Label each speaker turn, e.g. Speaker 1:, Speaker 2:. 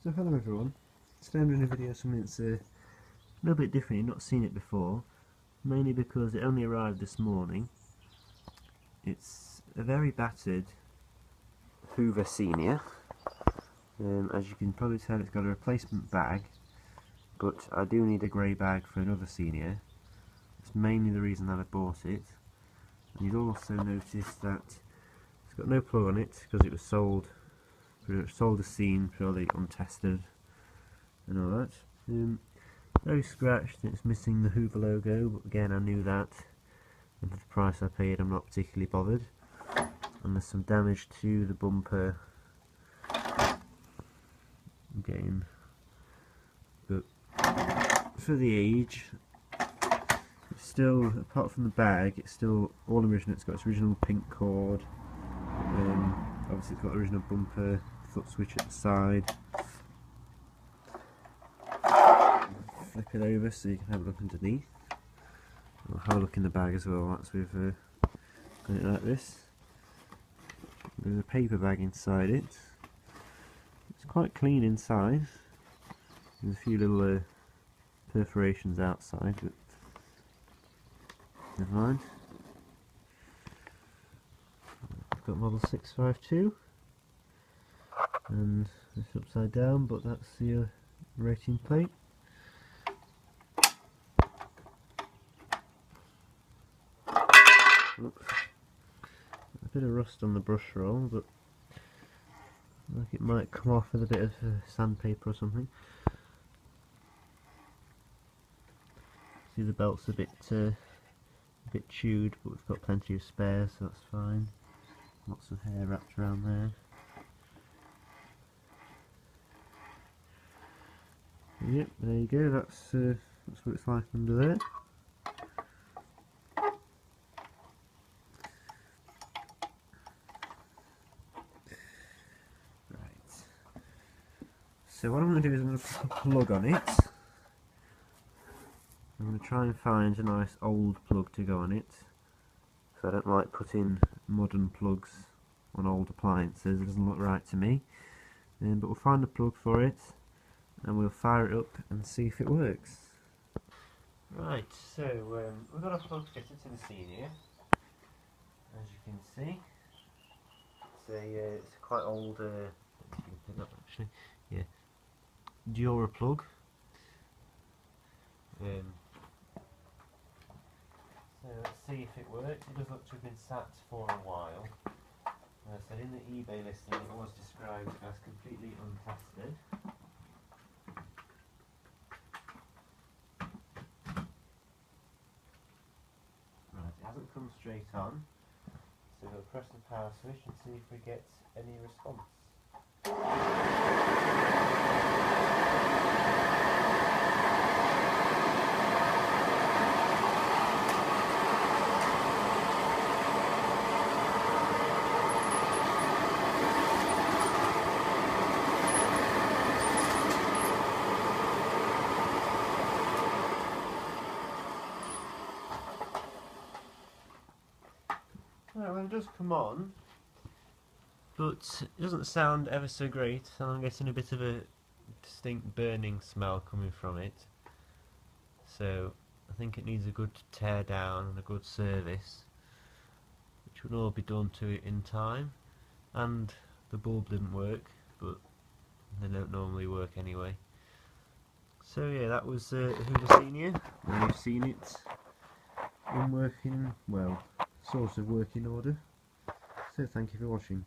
Speaker 1: So hello everyone, today I'm doing a video on something that's a little bit different. You've not seen it before, mainly because it only arrived this morning. It's a very battered Hoover Senior. As you can probably tell, it's got a replacement bag, but I do need a grey bag for another Senior. That's mainly the reason that I bought it. And you'd also notice that it's got no plug on it because it was sold as seen, purely untested and all that. Very scratched, and it's missing the Hoover logo, but again I knew that, and for the price I paid I'm not particularly bothered. And there's some damage to the bumper again, but for the age, it's still, apart from the bag, it's still all original. It's got its original pink cord, obviously it's got the original bumper, foot switch at the side. Flip it over so you can have a look underneath. I'll have a look in the bag as well. That's with got it like this. There's a paper bag inside it. It's quite clean inside. There's a few little perforations outside, but never mind. I've got model 652, and it's upside down, but that's the rating plate. Oops. A bit of rust on the brush roll, but like it might come off with a bit of sandpaper or something. See, the belt's a bit chewed, but we've got plenty of spares, so that's fine. Lots of hair wrapped around there. Yep, there you go. That's what it's like under there. So what I'm going to do is I'm going to put a plug on it. I'm going to try and find a nice old plug to go on it. So I don't like putting modern plugs on old appliances, it doesn't look right to me. But we'll find a plug for it and we'll fire it up and see if it works. Right, so we've got a plug fitted to the Senior, as you can see. It's a quite old, actually, yeah, Dura plug. So let's see if it works. It does look to have been sat for a while. As I said, in the eBay listing it was described as completely untested. Right, it hasn't come straight on, so we'll press the power switch and see if we get any response. Right, well, it does come on, but it doesn't sound ever so great, and I'm getting a bit of a distinct burning smell coming from it. So I think it needs a good tear down and a good service, which would all be done to it in time. And the bulb didn't work, but they don't normally work anyway. So yeah, that was Hoover Senior. Now you've seen it in working, well, sort of working order. So thank you for watching.